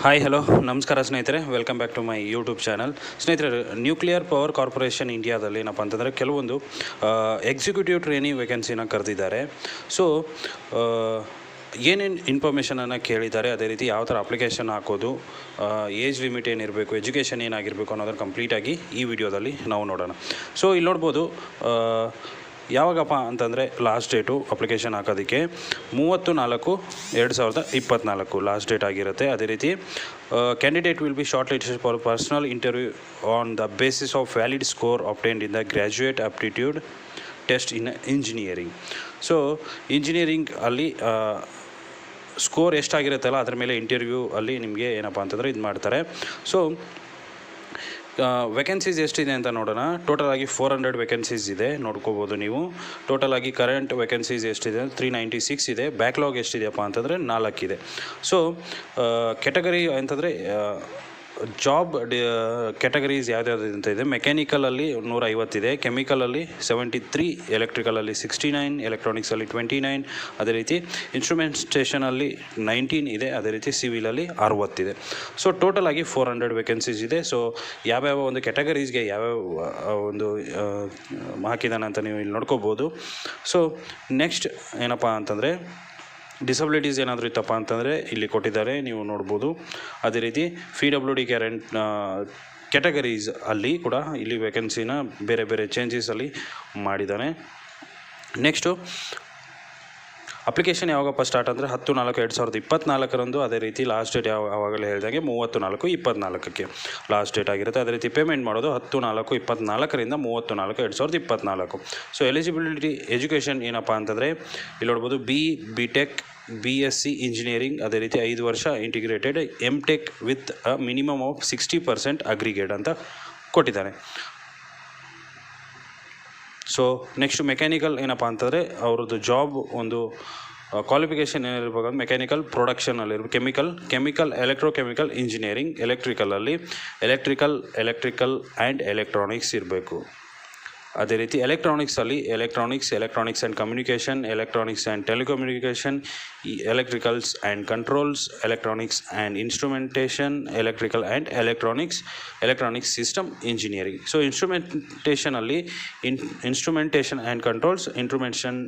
Hi hello ನಮಸ್ಕಾರ ಸ್ನೇಹಿತರೆ, welcome back to my YouTube channel. ಸ್ನೇಹಿತರೆ, ನ್ಯೂಕ್ಲಿಯರ್ ಪವರ್ ಕಾರ್ಪೊರೇಷನ್ ಇಂಡಿಯಾದಲ್ಲಿ ಏನಪ್ಪ ಅಂತಂದರೆ ಕೆಲವೊಂದು ಎಕ್ಸಿಕ್ಯೂಟಿವ್ ಟ್ರೈನಿ ವೇಕೆನ್ಸಿನ ಕರೆದಿದ್ದಾರೆ. ಸೊ ಏನೇನು ಇನ್ಫಾರ್ಮೇಷನನ್ನು ಕೇಳಿದ್ದಾರೆ, ಅದೇ ರೀತಿ ಯಾವ ಥರ ಅಪ್ಲಿಕೇಶನ್ ಹಾಕೋದು, ಏಜ್ ಲಿಮಿಟ್ ಏನಿರಬೇಕು, ಎಜುಕೇಷನ್ ಏನಾಗಿರಬೇಕು ಅನ್ನೋದನ್ನು ಕಂಪ್ಲೀಟಾಗಿ ಈ ವಿಡಿಯೋದಲ್ಲಿ ನಾವು ನೋಡೋಣ. ಸೊ ಇಲ್ಲಿ ನೋಡ್ಬೋದು, ಯಾವಾಗಪ್ಪ ಅಂತಂದರೆ ಲಾಸ್ಟ್ ಡೇಟು ಅಪ್ಲಿಕೇಶನ್ ಹಾಕೋದಕ್ಕೆ 30/4/2024 ಲಾಸ್ಟ್ ಡೇಟ್ ಆಗಿರುತ್ತೆ. ಅದೇ ರೀತಿ candidate will be short listed for personal interview on the basis of valid score obtained in the graduate aptitude test in engineering. So engineering ಅಲ್ಲಿ ಸ್ಕೋರ್ ಎಷ್ಟಾಗಿರುತ್ತಲ್ಲ ಅದ್ರ ಮೇಲೆ ಇಂಟರ್ವ್ಯೂ ಅಲ್ಲಿ ನಿಮಗೆ ಏನಪ್ಪ ಅಂತಂದರೆ ಇದು ಮಾಡ್ತಾರೆ. ಸೊ ವೇಕೆನ್ಸೀಸ್ ಎಷ್ಟಿದೆ ಅಂತ ನೋಡೋಣ. ಟೋಟಲ್ ಆಗಿ 400 ವೇಕೆನ್ಸೀಸ್ ಇದೆ, ನೋಡ್ಕೋಬೋದು ನೀವು. ಟೋಟಲ್ ಆಗಿ ಕರೆಂಟ್ ವೇಕೆನ್ಸೀಸ್ ಎಷ್ಟಿದೆ 396 ಇದೆ. ಬ್ಯಾಕ್ಲಾಗ್ ಎಷ್ಟಿದೆಯಪ್ಪ ಅಂತಂದರೆ 4 ಇದೆ. ಸೊ ಕೆಟಗರಿ ಅಂತಂದರೆ ಜಾಬ್ ಕ್ಯಾಟಗರೀಸ್ ಯಾವ್ದಾವ್ದು ಅಂತ ಇದೆ. ಮೆಕ್ಯಾನಿಕಲಲ್ಲಿ 150 ಇದೆ, ಕೆಮಿಕಲಲ್ಲಿ 73, ಎಲೆಕ್ಟ್ರಿಕಲಲ್ಲಿ 69, ಎಲೆಕ್ಟ್ರಾನಿಕ್ಸಲ್ಲಿ 29, ಅದೇ ರೀತಿ ಇನ್ಸ್ಟ್ರೂಮೆಂಟೇಷನಲ್ಲಿ 19 ಇದೆ, ಅದೇ ರೀತಿ ಸಿವಿಲಲ್ಲಿ 60 ಇದೆ. ಸೊ ಟೋಟಲ್ ಆಗಿ 400 ವೇಕೆನ್ಸೀಸ್ ಇದೆ. ಸೊ ಯಾವ್ಯಾವ ಒಂದು ಕ್ಯಾಟಗರೀಸ್ಗೆ ಯಾವ್ಯಾವ ಒಂದು ಹಾಕಿದ್ದಾನೆ ಅಂತ ನೀವು ಇಲ್ಲಿ ನೋಡ್ಕೋಬೋದು. ಸೊ ನೆಕ್ಸ್ಟ್ ಏನಪ್ಪ ಅಂತಂದರೆ ಡಿಸಬಿಲಿಟೀಸ್ ಏನಾದರೂ ಇತ್ತಪ್ಪ ಅಂತಂದರೆ ಇಲ್ಲಿ ಕೊಟ್ಟಿದ್ದಾರೆ, ನೀವು ನೋಡ್ಬೋದು. ಅದೇ ರೀತಿ PWD ಕ್ಯಾಟಗರೀಸ್ ಅಲ್ಲಿ ಕೂಡ ಇಲ್ಲಿ ವೇಕೆನ್ಸಿನ ಬೇರೆ ಬೇರೆ ಚೇಂಜಸಲ್ಲಿ ಮಾಡಿದ್ದಾನೆ. ನೆಕ್ಸ್ಟು ಅಪ್ಲಿಕೇಶನ್ ಯಾವಾಗಪ್ಪ ಸ್ಟಾರ್ಟ್ ಅಂದರೆ 10/4/2024 ಅದೇ ರೀತಿ ಲಾಸ್ಟ್ ಡೇಟ್ ಯಾವಾಗಲೇ ಹೇಳಿದಾಗೆ 30/4/24 ಲಾಸ್ಟ್ ಡೇಟ್ ಆಗಿರುತ್ತೆ. ಅದೇ ರೀತಿ ಪೇಮೆಂಟ್ ಮಾಡೋದು 10/4/24 30/4/2024. ಸೊ ಎಲಿಜಿಬಿಲಿಟಿ ಎಜುಕೇಷನ್ ಏನಪ್ಪ ಅಂತಂದರೆ ಇಲ್ಲಿ ನೋಡ್ಬೋದು, BTech BSc ಇಂಜಿನಿಯರಿಂಗ್, ಅದೇ ರೀತಿ 5 ವರ್ಷ integrated MTech with minimum of 60% aggregate ಅಂತ ಕೊಟ್ಟಿದ್ದಾನೆ. ಸೊ ನೆಕ್ಸ್ಟ್ ಮೆಕ್ಯಾನಿಕಲ್ ಏನಪ್ಪ ಅಂತಂದರೆ ಅವ್ರದ್ದು ಜಾಬ್ ಒಂದು ಕ್ವಾಲಿಫಿಕೇಷನ್ ಏನಿರ್ಬೇಕು, ಮೆಕ್ಯಾನಿಕಲ್ ಪ್ರೊಡಕ್ಷನಲ್ಲಿರ್ಬೇಕು, ಕೆಮಿಕಲ್ ಎಲೆಕ್ಟ್ರೋಕೆಮಿಕಲ್ ಇಂಜಿನಿಯರಿಂಗ್, ಎಲೆಕ್ಟ್ರಿಕಲಲ್ಲಿ ಎಲೆಕ್ಟ್ರಿಕಲ್ ಆ್ಯಂಡ್ ಎಲೆಕ್ಟ್ರಾನಿಕ್ಸ್ ಇರಬೇಕು. ಅದೇ ರೀತಿ ಎಲೆಕ್ಟ್ರಾನಿಕ್ಸಲ್ಲಿ electronics and communication, electronics and telecommunication, electricals and controls, electronics and instrumentation, electrical and electronics system engineering. So ಇನ್ಸ್ಟ್ರೂಮೆಂಟೇಷನಲ್ಲಿ instrumentation and controls, instrumentation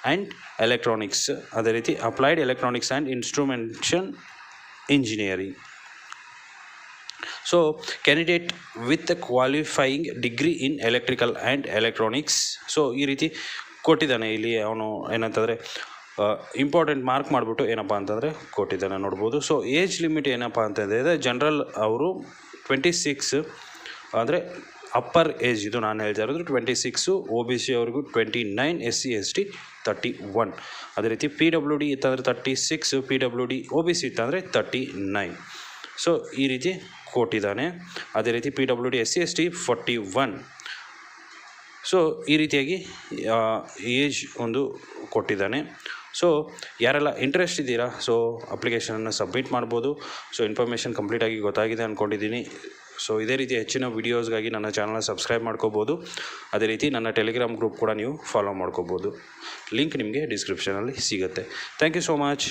and electronics, ಅದೇ ರೀತಿ applied electronics and instrumentation engineering. So candidate with qualifying degree in electrical and electronics. So ಈ ರೀತಿ ಕೊಟ್ಟಿದ್ದಾನೆ. ಇಲ್ಲಿ ಅವನು ಏನಂತಂದರೆ important mark ಮಾಡಿಬಿಟ್ಟು ಏನಪ್ಪ ಅಂತಂದರೆ ಕೊಟ್ಟಿದ್ದಾನೆ, ನೋಡ್ಬೋದು. ಸೊ ಏಜ್ ಲಿಮಿಟ್ ಏನಪ್ಪ ಅಂತಂದರೆ ಜನರಲ್ ಅವರು 26 ಅಂದರೆ ಅಪ್ಪರ್ ಏಜ್, ಇದು ನಾನು ಹೇಳ್ತಾ ಇರೋದು 26, OBC ಅವ್ರಿಗೂ 29, SC ST 31. ಅದೇ ರೀತಿ PWD ಇತ್ತಂದರೆ 36, PWD OBC ಇತ್ತಂದರೆ 39. ಸೊ ಈ ರೀತಿ ಕೊಟ್ಟಿದ್ದಾನೆ. ಅದೇ ರೀತಿ PWD SC ST 41. ಸೊ ಈ ರೀತಿಯಾಗಿ ಏಜ್ ಒಂದು ಕೊಟ್ಟಿದ್ದಾನೆ. ಸೊ ಯಾರೆಲ್ಲ ಇಂಟ್ರೆಸ್ಟ್ ಇದ್ದೀರಾ, ಸೊ ಅಪ್ಲಿಕೇಶನನ್ನು ಸಬ್ಮಿಟ್ ಮಾಡ್ಬೋದು. ಸೊ ಇನ್ಫಾರ್ಮೇಷನ್ ಕಂಪ್ಲೀಟಾಗಿ ಗೊತ್ತಾಗಿದೆ ಅಂದ್ಕೊಂಡಿದ್ದೀನಿ. ಸೊ ಇದೇ ರೀತಿ ಹೆಚ್ಚಿನ ವೀಡಿಯೋಸ್ಗಾಗಿ ನನ್ನ ಚಾನಲ್ನ ಸಬ್ಸ್ಕ್ರೈಬ್ ಮಾಡ್ಕೋಬೋದು. ಅದೇ ರೀತಿ ನನ್ನ ಟೆಲಿಗ್ರಾಮ್ ಗ್ರೂಪ್ ಕೂಡ ನೀವು ಫಾಲೋ ಮಾಡ್ಕೋಬೋದು. ಲಿಂಕ್ ನಿಮಗೆ ಡಿಸ್ಕ್ರಿಪ್ಷನಲ್ಲಿ ಸಿಗುತ್ತೆ. Thank you so much.